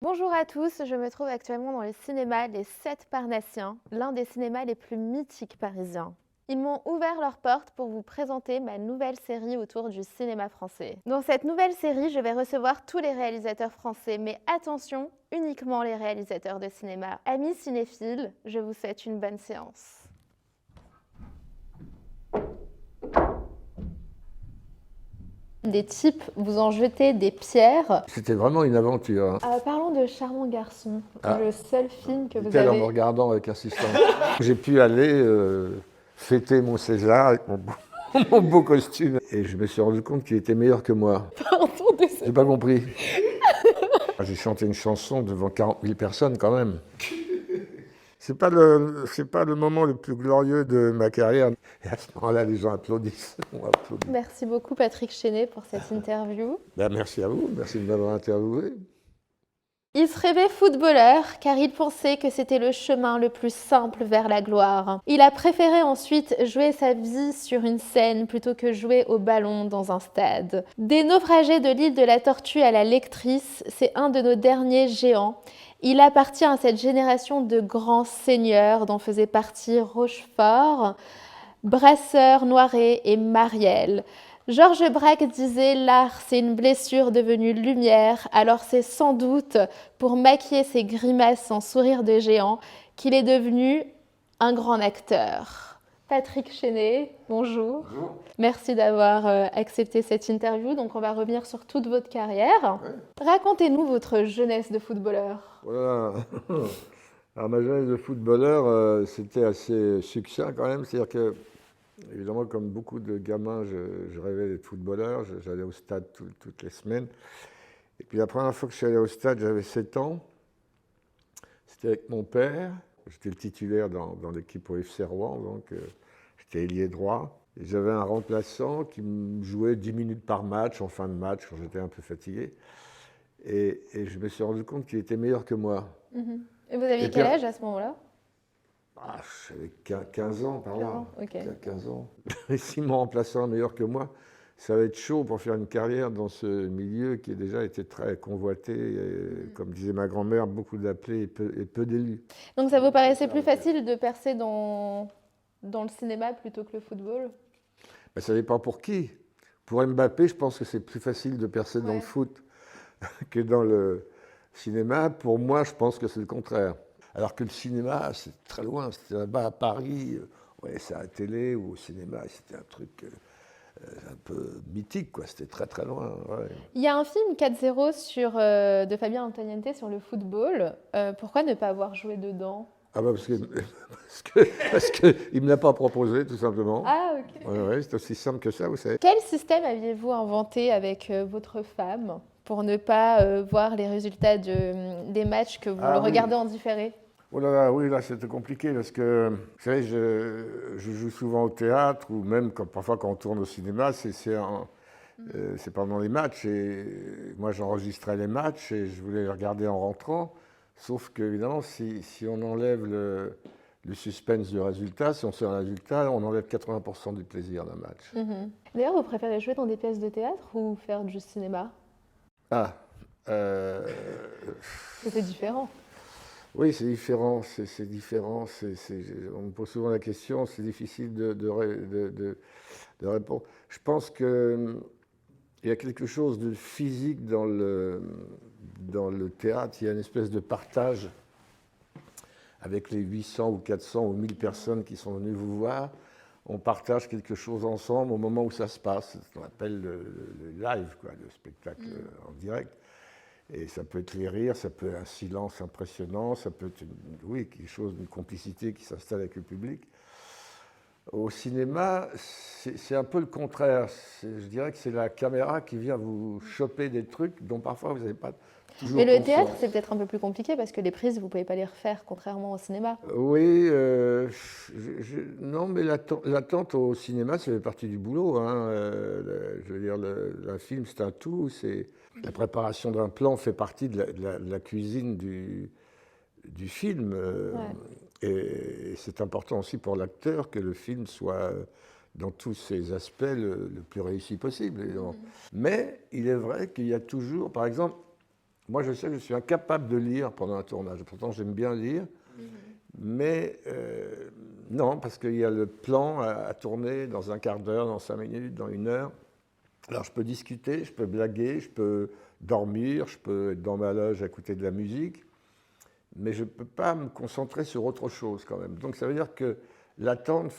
Bonjour à tous, je me trouve actuellement dans le cinéma Les 7 Parnassiens, l'un des cinémas les plus mythiques parisiens. Ils m'ont ouvert leurs portes pour vous présenter ma nouvelle série autour du cinéma français. Dans cette nouvelle série, je vais recevoir tous les réalisateurs français, mais attention, uniquement les réalisateurs de cinéma. Amis cinéphiles, je vous souhaite une bonne séance. Des types vous ont jeté des pierres. C'était vraiment une aventure, hein. Parlons de Charmant Garçon, Ah, le seul film que vous dit-elle en me avez... regardant avec insistance. J'ai pu aller fêter mon César avec mon beau costume. Et je me suis rendu compte qu'il était meilleur que moi. Pardon de ce... J'ai pas compris. J'ai chanté une chanson devant 40 000 personnes quand même. C'est pas le moment le plus glorieux de ma carrière. Et à ce moment-là, les gens applaudissent. On applaudit. Merci beaucoup Patrick Chenet pour cette interview. Ben, merci à vous, merci de m'avoir interviewé. Il se rêvait footballeur car il pensait que c'était le chemin le plus simple vers la gloire. Il a préféré ensuite jouer sa vie sur une scène plutôt que jouer au ballon dans un stade. Des naufragés de l'île de la Tortue à la lectrice, c'est un de nos derniers géants. Il appartient à cette génération de grands seigneurs dont faisaient partie Rochefort, Brasseur, Noiret et Marielle. Georges Braque disait « L'art, c'est une blessure devenue lumière », alors c'est sans doute pour maquiller ses grimaces en sourire de géant qu'il est devenu un grand acteur. Patrick Chenet, bonjour. Bonjour. Merci d'avoir accepté cette interview. Donc on va revenir sur toute votre carrière. Ouais. Racontez-nous votre jeunesse de footballeur. Voilà. Alors ma jeunesse de footballeur, c'était assez succinct quand même. C'est-à-dire que, évidemment, comme beaucoup de gamins, je rêvais d'être footballeur. J'allais au stade toutes les semaines. Et puis la première fois que je suis allé au stade, j'avais 7 ans. C'était avec mon père. J'étais le titulaire dans l'équipe au FC Rouen, donc j'étais ailier droit. Et j'avais un remplaçant qui me jouait 10 minutes par match, en fin de match, quand j'étais un peu fatigué. Et je me suis rendu compte qu'il était meilleur que moi. Et vous aviez Et quel puis, âge à ce moment-là? j'avais 15 ans par 15 là. ans, ok. 15 ans. Et si mon remplaçant est meilleur que moi, ça va être chaud pour faire une carrière dans ce milieu qui a déjà été très convoité. Et, comme disait ma grand-mère, beaucoup d'appelés et peu d'élus. Donc ça vous paraissait plus facile de percer dans le cinéma plutôt que le football? Ben, ça dépend pour qui. Pour Mbappé, je pense que c'est plus facile de percer dans le foot que dans le cinéma. Pour moi, je pense que c'est le contraire. Alors que le cinéma, c'est très loin. C'était là-bas à Paris, ouais, c'est à la télé ou au cinéma. C'était un truc un peu mythique, quoi. C'était très très loin. Ouais. Il y a un film 4-0 de Fabien Antoniente sur le football. Pourquoi ne pas avoir joué dedans? Ah bah parce que il me l'a pas proposé, tout simplement. Ah, ok. Ouais, ouais, c'est aussi simple que ça, vous savez. Quel système aviez-vous inventé avec votre femme pour ne pas voir les résultats des matchs que vous Ah oui. regardez en différé? Oh là là, oui, là c'était compliqué parce que, vous savez, je joue souvent au théâtre ou même parfois quand on tourne au cinéma, c'est pendant les matchs. Et moi j'enregistrais les matchs et je voulais les regarder en rentrant. Sauf qu'évidemment, si on enlève le suspense du résultat, si on sait un résultat, on enlève 80% du plaisir d'un match. D'ailleurs, vous préférez jouer dans des pièces de théâtre ou faire du cinéma? Ah, euh, C'est différent. oui, c'est différent, c'est différent. On me pose souvent la question, c'est difficile de répondre. Je pense qu'il y a quelque chose de physique dans le théâtre. Il y a une espèce de partage avec les 800 ou 400 ou 1000 personnes qui sont venues vous voir. On partage quelque chose ensemble au moment où ça se passe. C'est ce qu'on appelle le live, quoi, le spectacle en direct. Et ça peut être les rires, ça peut être un silence impressionnant, ça peut être quelque chose, une complicité qui s'installe avec le public. Au cinéma, c'est un peu le contraire. Je dirais que c'est la caméra qui vient vous choper des trucs dont parfois vous n'avez pas toujours Mais le conscience. théâtre, c'est peut-être un peu plus compliqué parce que les prises, vous ne pouvez pas les refaire, contrairement au cinéma. Oui, non, mais l'attente au cinéma, ça fait partie du boulot, hein. Je veux dire, un film, c'est un tout. La préparation d'un plan fait partie de la cuisine du film. Et c'est important aussi pour l'acteur que le film soit, dans tous ses aspects, le plus réussi possible, évidemment. Mais il est vrai qu'il y a toujours, par exemple, moi, je sais que je suis incapable de lire pendant un tournage. Pourtant, j'aime bien lire. Mais non, parce qu'il y a le plan à tourner dans un quart d'heure, dans 5 minutes, dans 1 heure. Alors, je peux discuter, je peux blaguer, je peux dormir, je peux être dans ma loge à écouter de la musique, mais je ne peux pas me concentrer sur autre chose quand même. Donc, ça veut dire que l'attente,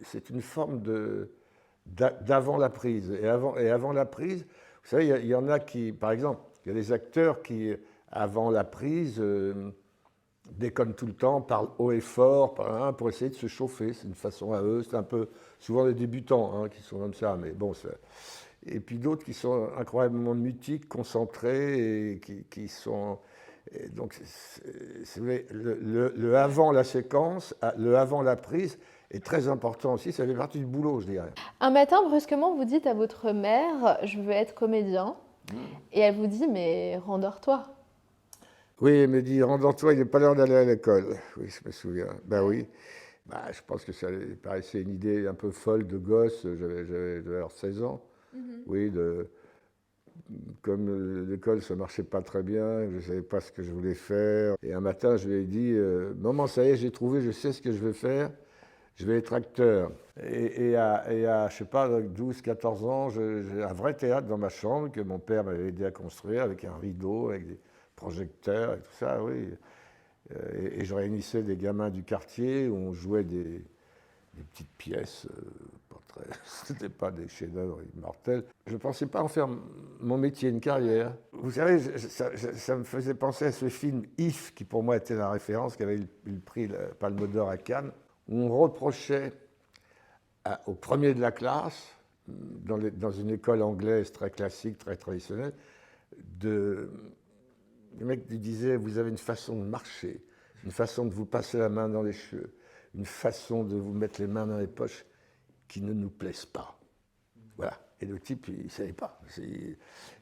c'est une forme d'avant la prise. Et avant la prise, vous savez, il y en a qui, par exemple, il y a des acteurs qui, avant la prise, déconnent tout le temps, parlent haut et fort pour essayer de se chauffer. C'est une façon à eux. C'est un peu souvent les débutants qui sont comme ça. Mais bon, et puis d'autres qui sont incroyablement mutiques, concentrés et qui sont. Et donc, le avant la séquence, le avant la prise est très important aussi. Ça fait partie du boulot, je dirais. Un matin, brusquement, vous dites à votre mère, je veux être comédien. Et elle vous dit, mais rendors-toi. Oui, elle me dit, rendors-toi, il n'est pas l'heure d'aller à l'école. Oui, je me souviens. Ben oui. Je pense que ça paraissait une idée un peu folle de gosse. J'avais alors 16 ans. Oui, comme l'école, ça ne marchait pas très bien, je ne savais pas ce que je voulais faire. Et un matin, je lui ai dit, maman, ça y est, j'ai trouvé, je sais ce que je veux faire. Je vais être acteur. Et à je ne sais pas, 12, 14 ans, j'ai un vrai théâtre dans ma chambre que mon père m'avait aidé à construire avec un rideau, avec des projecteurs et tout ça, oui. Et je réunissais des gamins du quartier où on jouait des petites pièces. Ce n'était pas des chefs-d'œuvre immortels. Je ne pensais pas en faire mon métier, une carrière. Vous savez, ça me faisait penser à ce film If, qui pour moi était la référence, qui avait eu le prix Palme d'Or à Cannes, où on reprochait au premier de la classe, dans une école anglaise très classique, très traditionnelle, le mec lui disait, vous avez une façon de marcher, une façon de vous passer la main dans les cheveux, une façon de vous mettre les mains dans les poches qui ne nous plaisent pas. Voilà. Et le type, il ne savait pas.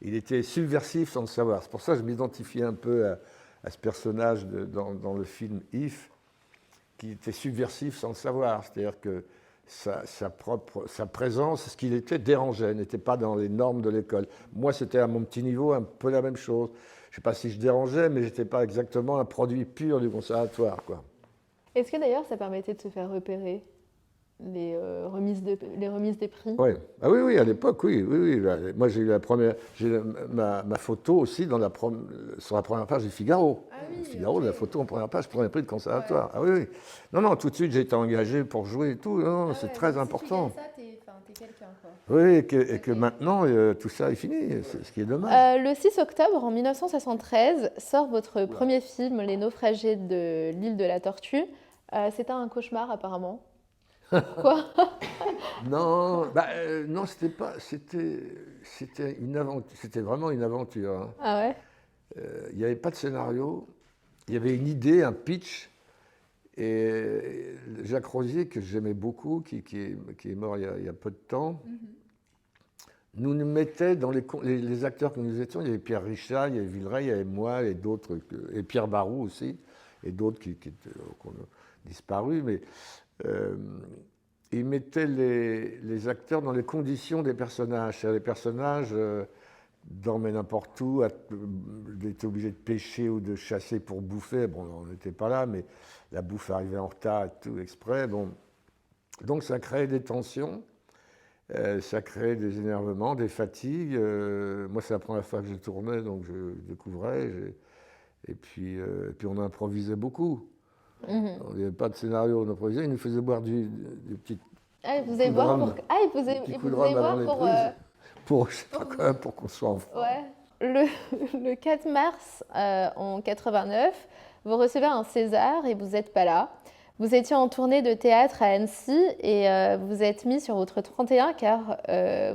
Il était subversif sans le savoir. C'est pour ça que je m'identifiais un peu à ce personnage dans le film If, qui était subversif sans le savoir. C'est-à-dire que sa présence, ce qu'il était, dérangeait, n'était pas dans les normes de l'école. Moi, c'était à mon petit niveau un peu la même chose. Je ne sais pas si je dérangeais, mais je n'étais pas exactement un produit pur du conservatoire, quoi. Est-ce que d'ailleurs ça permettait de se faire repérer les remises des prix? Ouais. Ah oui, oui, à l'époque, oui. Moi, j'ai eu ma photo aussi sur la première page du Figaro. Ah oui, Figaro, la photo en première page, premier prix de conservatoire. Ouais. Ah oui, oui. Non, tout de suite, j'ai été engagé pour jouer et tout. Non, c'est très important. Si tu gagnes ça, t'es quelqu'un, quoi. Oui, et que maintenant, tout ça est fini, c'est ce qui est dommage. Le 6 octobre en 1973 sort votre premier film, Les Naufragés de l'île de la Tortue. C'était un cauchemar apparemment. Quoi? Non, non, c'était pas, c'était une aventure, c'était vraiment une aventure. Hein. Ah ouais? Il n'y avait pas de scénario, il y avait une idée, un pitch, et Jacques Rosier, que j'aimais beaucoup, qui est mort il y a peu de temps, nous mettait dans les acteurs que nous étions. Il y avait Pierre Richard, il y avait Villeray, il y avait moi et d'autres, et Pierre Barou aussi, et d'autres qui ont disparu, mais il mettait les acteurs dans les conditions des personnages. Les personnages dormaient n'importe où, étaient obligés de pêcher ou de chasser pour bouffer. Bon, on n'était pas là, mais la bouffe arrivait en retard et tout exprès. Bon. Donc ça créait des tensions, ça créait des énervements, des fatigues. Moi, c'est la première fois que je tournais, donc je découvrais. Et puis on improvisait beaucoup. Il n'y avait pas de scénario, on improvisait. Ils nous faisaient boire du petit. Ah, vous allez boire pour. Ah, il vous allez boire pour, je sais pas quand même, pour qu'on soit en forme. Ouais. Le 4 mars en 89, vous recevez un César et vous n'êtes pas là. Vous étiez en tournée de théâtre à Annecy et vous êtes mis sur votre 31 car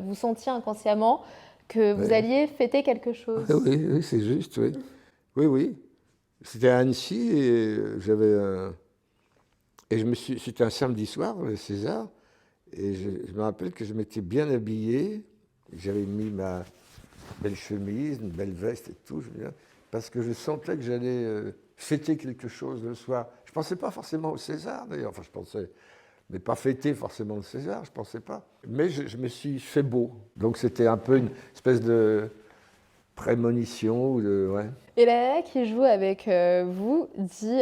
vous sentiez inconsciemment que vous alliez fêter quelque chose. Oui, c'est juste, oui. Oui. C'était à Annecy et c'était un samedi soir, le César, et je me rappelle que je m'étais bien habillé, j'avais mis ma belle chemise, une belle veste et tout, parce que je sentais que j'allais fêter quelque chose le soir. Je ne pensais pas forcément au César d'ailleurs, enfin je pensais, mais pas fêter forcément le César, je ne pensais pas. Mais je me suis fait beau, donc c'était un peu une espèce de prémonition. Ouais. Et la nana qui joue avec vous dit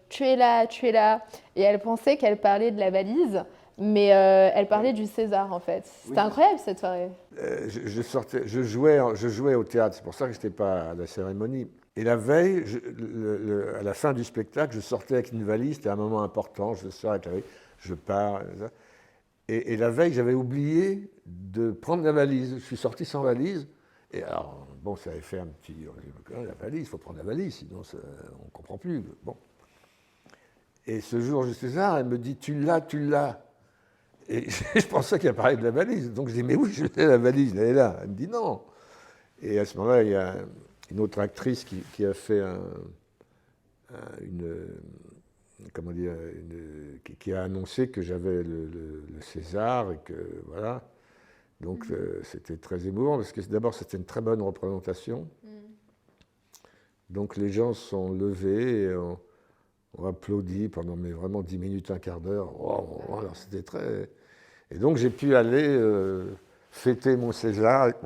tu es là, tu es là. Et elle pensait qu'elle parlait de la valise, mais elle parlait du César en fait. C'était incroyable cette soirée. Je jouais au théâtre, c'est pour ça que je n'étais pas à la cérémonie. Et la veille, à la fin du spectacle, je sortais avec une valise, c'était un moment important, je sors avec la valise, je pars. Et la veille, j'avais oublié de prendre la valise. Je suis sorti sans valise. Et alors, bon, ça avait fait un petit... La valise, il faut prendre la valise, sinon on ne comprend plus. Bon. Et ce jour, je César, elle me dit, tu l'as, tu l'as. Et je pensais qu'elle parlait de la valise. Donc je dis, mais oui, je l'ai, la valise, elle est là. Elle me dit, non. Et à ce moment-là, il y a une autre actrice qui a fait comment dire, qui a annoncé que j'avais le César et que voilà. Donc c'était très émouvant parce que d'abord c'était une très bonne représentation. Donc les gens se sont levés et on applaudi pendant vraiment 10 minutes, un quart d'heure. Wow, alors c'était très... Et donc j'ai pu aller fêter mon César avec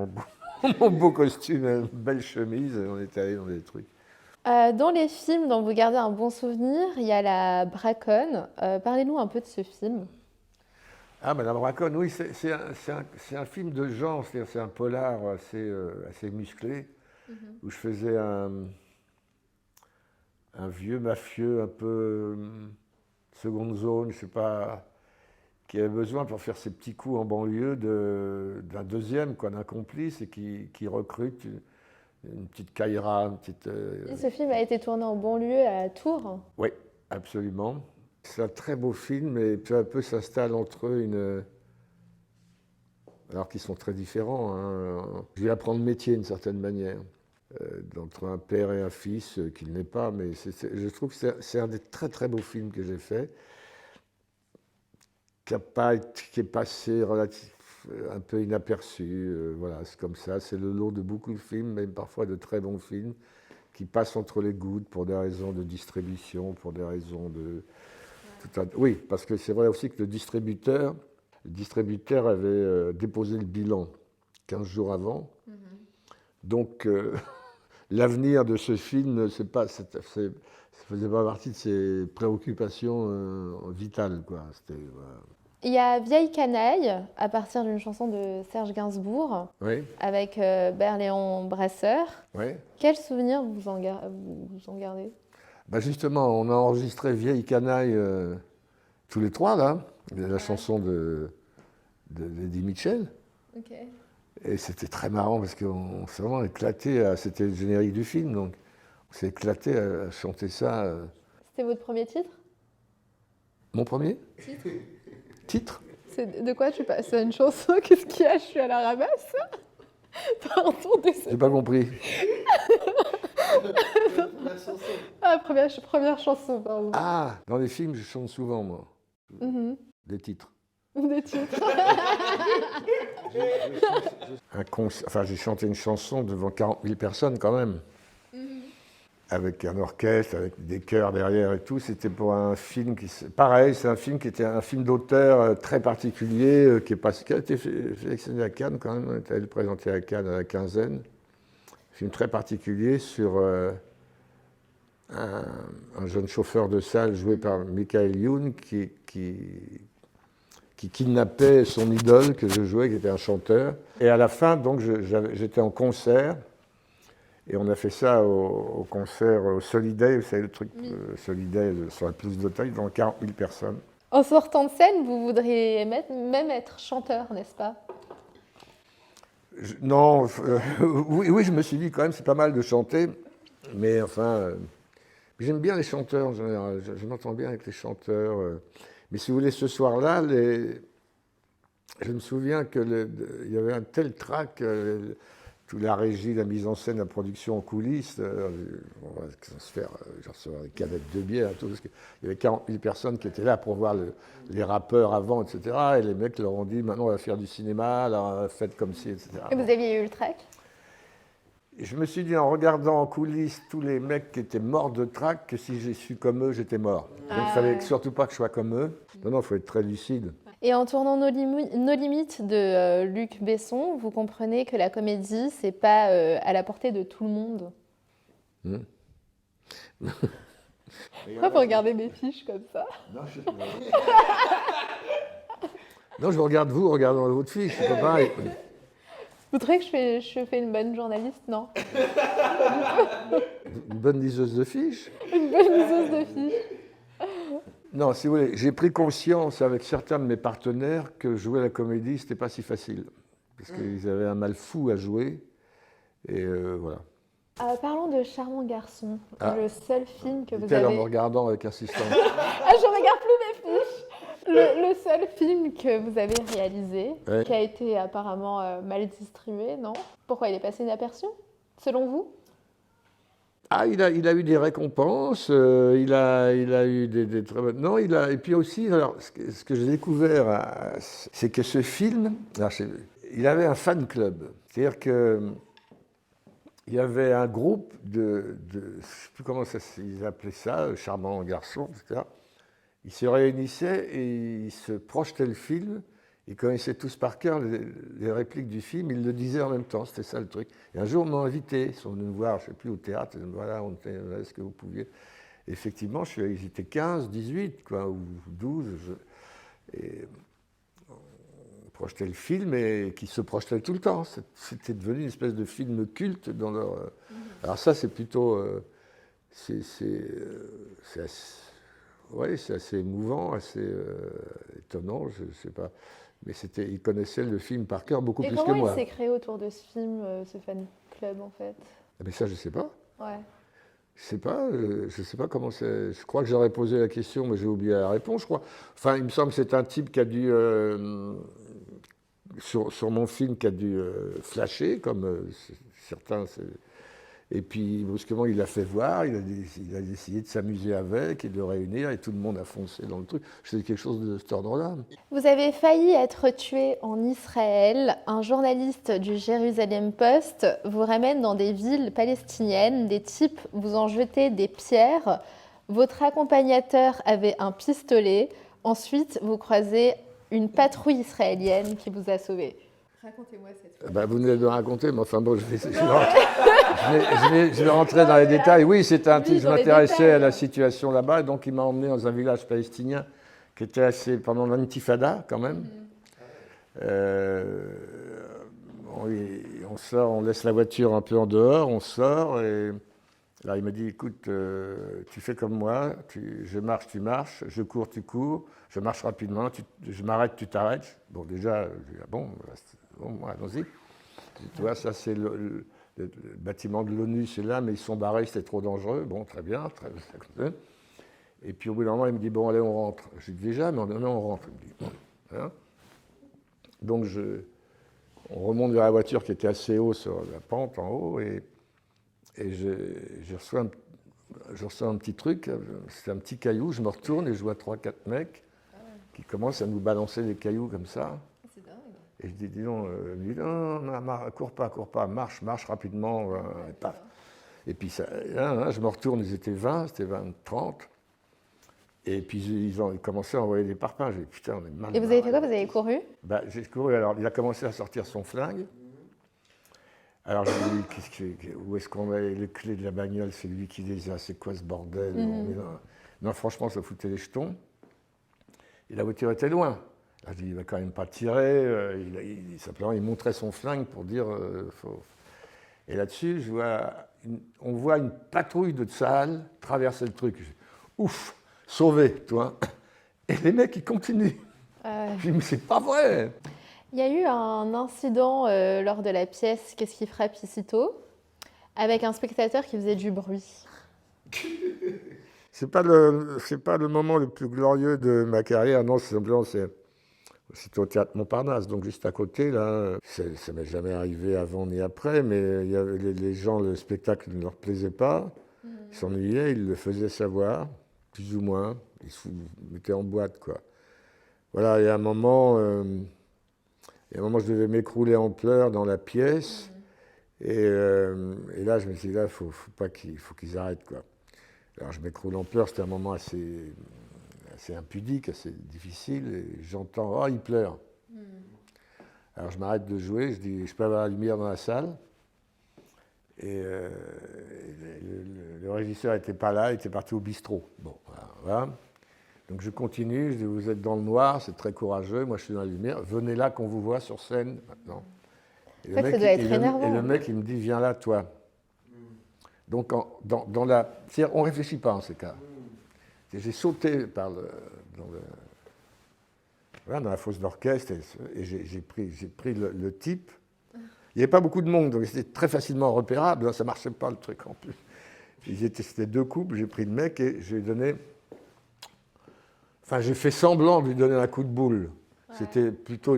mon beau costume, une belle chemise, et on est allé dans des trucs. Dans les films dont vous gardez un bon souvenir, il y a La Braconne. Parlez-nous un peu de ce film. Ah, Madame Braconne, oui, c'est un film de genre, c'est-à-dire c'est un polar assez musclé, où je faisais un vieux mafieux un peu seconde zone, je sais pas, qui avait besoin pour faire ses petits coups en banlieue d'un deuxième, quoi, d'un complice, et qui recrute une petite caïra, une petite... Et ce film a été tourné en banlieue à Tours. Oui, absolument. C'est un très beau film et peu à peu s'installe entre eux alors qu'ils sont très différents. Hein. Je vais apprendre le métier d'une certaine manière, d'entre un père et un fils qu'il n'est pas, mais je trouve que c'est un des très très beaux films que j'ai fait, qui est passé un peu inaperçu. Voilà, c'est comme ça. C'est le lot de beaucoup de films, même parfois de très bons films, qui passent entre les gouttes pour des raisons de distribution, pour des raisons de... Oui, parce que c'est vrai aussi que le distributeur avait déposé le bilan 15 jours avant. Donc, l'avenir de ce film, ça faisait pas partie de ses préoccupations vitales, quoi. Voilà. Il y a Vieille canaille, à partir d'une chanson de Serge Gainsbourg, Oui. avec Berléand Brasseur. Oui. Quel souvenir vous en gardez? Ben justement, on a enregistré Vieille canaille tous les trois, là, la chanson d'Eddie Mitchell. Okay. Et c'était très marrant parce qu'on s'est vraiment éclaté, c'était le générique du film, donc on s'est éclaté à chanter ça. C'était votre premier titre? Mon premier titre? Titre? De quoi tu passes? C'est une chanson? Qu'est-ce qu'il y a? Je suis à la ramasse. Pardon, désolé. J'ai pas compris. Ah, première chanson, pardon. Ah, dans les films, je chante souvent, moi. Des titres. Des titres. J'ai chanté une chanson devant 40 000 personnes quand même. Avec un orchestre, avec des chœurs derrière et tout. C'était pour un film pareil, c'est un film qui était un film d'auteur très particulier, qui a été sélectionné à Cannes quand même. On est allé le présenter à Cannes à la quinzaine. Un film très particulier sur un jeune chauffeur de salle joué par Michael Youn qui kidnappait son idole que je jouais, qui était un chanteur. Et à la fin, donc, j'étais en concert. Et on a fait ça au concert au Soliday, vous savez, le truc Soliday sur la pelouse d'Auteuil, devant 40 000 personnes. En sortant de scène, vous voudriez même être chanteur, n'est-ce pas? Non, oui, je me suis dit quand même, c'est pas mal de chanter, mais enfin, j'aime bien les chanteurs en général, je m'entends bien avec les chanteurs. Mais si vous voulez, ce soir-là, je me souviens qu'il y avait un tel trac... toute la régie, la mise en scène, la production en coulisses, on va se faire recevoir des canettes de bière, tout, parce qu'il y avait 40 000 personnes qui étaient là pour voir les rappeurs avant, etc. Et les mecs leur ont dit, maintenant on va faire du cinéma, alors faites comme ci, etc. Et vous aviez eu le trac? Et je me suis dit, en regardant en coulisses tous les mecs qui étaient morts de trac, que si j'ai su comme eux, j'étais mort. Donc il ne fallait surtout pas que je sois comme eux. Non, il faut être très lucide. Et en tournant Nos limites de Luc Besson, vous comprenez que la comédie, c'est pas à la portée de tout le monde. Hmm. Pourquoi vous regardez mes fiches comme ça? Non, je regarde vous, regardant votre fiche, c'est pas pareil. Vous trouvez que je fais une bonne journaliste? Non. Une bonne liseuse de fiches. Une bonne liseuse de fiches. Non, si vous voulez, j'ai pris conscience avec certains de mes partenaires que jouer la comédie, c'était pas si facile. Parce qu'ils avaient un mal fou à jouer. Et voilà. Parlons de Charmant garçon, le seul film que vous Dit-elle en avez... me regardant avec insistance. Ah, je regarde plus mes fiches. Le seul film que vous avez réalisé, Ouais. qui a été apparemment mal distribué, non? Pourquoi il est passé inaperçu, selon vous? Ah, il a eu des récompenses, il a eu des très bonnes... Non, et puis aussi, alors, ce que j'ai découvert, c'est que ce film, alors, il avait un fan club. C'est-à-dire que il y avait un groupe je ne sais plus comment ils appelaient ça, Charmant garçon, etc. Ils se réunissaient et ils se projetaient le film. Ils connaissaient tous par cœur les répliques du film, ils le disaient en même temps, c'était ça le truc. Et un jour, on m'a invité, ils sont venus me voir, je ne sais plus, au théâtre, ils m'ont dit, voilà, est-ce que vous pouviez... Et effectivement, ils étaient 15, 18, quoi, ou 12, et on projetait le film et qui se projetait tout le temps. C'était devenu une espèce de film culte dans leur... Alors ça, c'est plutôt... c'est assez émouvant, assez étonnant, je ne sais pas. Mais ils connaissaient le film par cœur beaucoup plus que moi. Et comment il s'est créé autour de ce film, ce fan club, en fait? Mais ça, je ne sais pas. Ouais. Je sais pas comment c'est. Je crois que j'aurais posé la question, mais j'ai oublié la réponse, je crois. Enfin, il me semble que c'est un type qui a dû... sur mon film, qui a dû flasher, comme certains... Et puis, brusquement, il l'a fait voir, il a décidé de s'amuser avec et de le réunir, et tout le monde a foncé dans le truc. C'est quelque chose de cet ordre-là. Vous avez failli être tué en Israël. Un journaliste du Jérusalem Post vous ramène dans des villes palestiniennes. Des types vous en jetaient des pierres. Votre accompagnateur avait un pistolet. Ensuite, vous croisez une patrouille israélienne qui vous a sauvé. Racontez-moi cette fois. Vous venez de me raconter, mais enfin bon, je vais rentrer dans les détails. Oui, c'était un type, je m'intéressais à la situation là-bas, donc il m'a emmené dans un village palestinien qui était assez, pendant l'intifada quand même. On sort, on laisse la voiture un peu en dehors, on sort, et là il m'a dit, écoute, tu fais comme moi, je marche, tu marches, je cours, tu cours, je marche rapidement, je m'arrête, tu t'arrêtes. Bon, déjà, je dis, ah bon, allons-y. Tu vois, ça c'est le bâtiment de l'ONU, c'est là, mais ils sont barrés, c'était trop dangereux. Bon, très bien, très bien. Et puis au bout d'un moment, il me dit, bon, allez, on rentre. Je dis, déjà, mais non, on rentre. Il me dit, bon, hein. Donc on remonte vers la voiture qui était assez haut sur la pente en haut, et je reçois un petit truc, c'est un petit caillou, je me retourne et je vois 3-4 mecs qui commencent à nous balancer des cailloux comme ça. C'est dingue. Et je dis, dis donc, non, cours pas, marche rapidement. Et paf. Et puis là, je me retourne, ils étaient 20, c'était 20, 30. Et puis ils ont commencé à envoyer des parpaings. J'ai dit, putain, on est mal. Et vous avez fait quoi? Vous avez couru? J'ai couru, alors il a commencé à sortir son flingue. Alors je lui ai dit, où est-ce qu'on met les clés de la bagnole? C'est lui qui les a, c'est quoi ce bordel? Non, franchement, ça foutait les jetons. Et la voiture était loin. Là, je dis, il ne va quand même pas tirer. Simplement, il montrait son flingue pour dire... Et là-dessus, on voit une patrouille de Tsahal traverser le truc. Je dis, ouf, sauvé, toi. Et les mecs, ils continuent. Je dis, mais c'est pas vrai. Il y a eu un incident lors de la pièce Qu'est-ce qui frappe ici tôt, avec un spectateur qui faisait du bruit. C'est pas le moment le plus glorieux de ma carrière, non, simplement c'était au Théâtre Montparnasse, donc juste à côté, là. Ça m'est jamais arrivé avant ni après, mais il y avait les gens, le spectacle ne leur plaisait pas, ils s'ennuyaient, ils le faisaient savoir, plus ou moins, ils se mettaient en boîte, quoi. Voilà, et à un moment, je devais m'écrouler en pleurs dans la pièce, et là, je me suis dit, là, il faut qu'ils arrêtent, quoi. Alors je m'écroule en pleurs, c'était un moment assez assez impudique, assez difficile, et j'entends « Oh, il pleure ». Alors je m'arrête de jouer, je dis « Je peux avoir la lumière dans la salle ?» Et le régisseur n'était pas là, il était parti au bistrot. Bon, voilà. Donc je continue, je dis « Vous êtes dans le noir, c'est très courageux, moi je suis dans la lumière, venez là qu'on vous voit sur scène maintenant. » Et Ça doit être énervant. Et le mec, il me dit « Viens là, toi. » Donc dans la... C'est-à-dire, on ne réfléchit pas en ces cas. J'ai sauté dans la fosse d'orchestre et j'ai pris le type. Il n'y avait pas beaucoup de monde, donc c'était très facilement repérable. Ça ne marchait pas le truc en plus. C'était 2 couples, j'ai pris le mec et j'ai donné. Enfin, j'ai fait semblant de lui donner un coup de boule. Ouais. C'était plutôt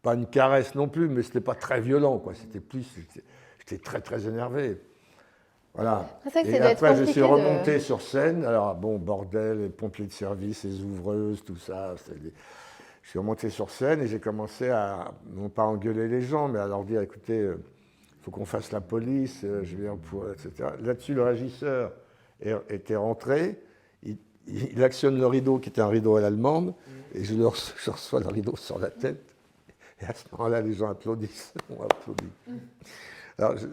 pas une caresse non plus, mais c'était pas très violent, quoi. C'était plus. J'étais très très énervé. Voilà. Et après, je suis remonté sur scène. Alors, bon, bordel, les pompiers de service, les ouvreuses, tout ça. Je suis remonté sur scène et j'ai commencé à, non pas engueuler les gens, mais à leur dire, écoutez, il faut qu'on fasse la police, je viens pour, etc. Là-dessus, le régisseur était rentré. Il actionne le rideau, qui était un rideau à l'allemande, et je reçois le rideau sur la tête. Et à ce moment-là, les gens applaudissent. On applaudit. Alors, je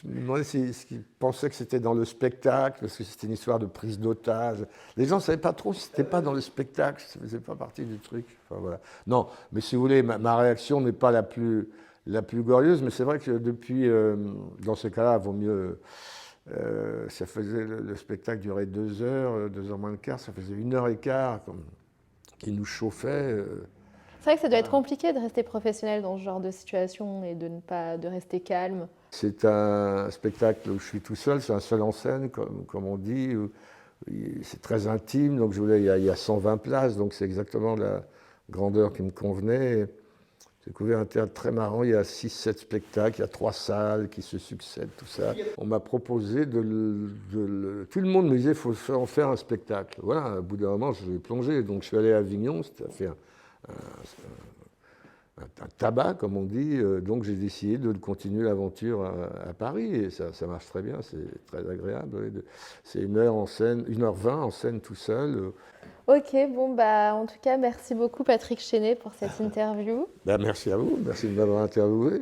me demandais s'ils pensaient que c'était dans le spectacle, parce que c'était une histoire de prise d'otage. Les gens ne savaient pas trop si c'était pas dans le spectacle, ça ne faisait pas partie du truc. Enfin, voilà. Non, mais si vous voulez, ma réaction n'est pas la plus glorieuse, mais c'est vrai que depuis, dans ce cas-là, il vaut mieux... ça faisait, le spectacle durait 2 heures, 2 heures moins le quart, ça faisait 1 heure et quart, qui nous chauffait. C'est vrai que ça doit être compliqué de rester professionnel dans ce genre de situation et de rester calme. C'est un spectacle où je suis tout seul, c'est un seul en scène, comme on dit. C'est très intime, donc il y a 120 places, donc c'est exactement la grandeur qui me convenait. J'ai découvert un théâtre très marrant, il y a 6-7 spectacles, il y a 3 salles qui se succèdent, tout ça. On m'a proposé tout le monde me disait, il faut en faire un spectacle. Voilà, au bout d'un moment, je vais plonger. Donc je suis allé à Avignon, c'était à faire un tabac, comme on dit. Donc j'ai décidé de continuer l'aventure à Paris, et ça marche très bien, c'est très agréable. C'est 1 heure en scène, 1h20 en scène tout seul. Ok, bon, en tout cas, merci beaucoup Patrick Chenet pour cette interview. Merci à vous, merci de m'avoir interviewé.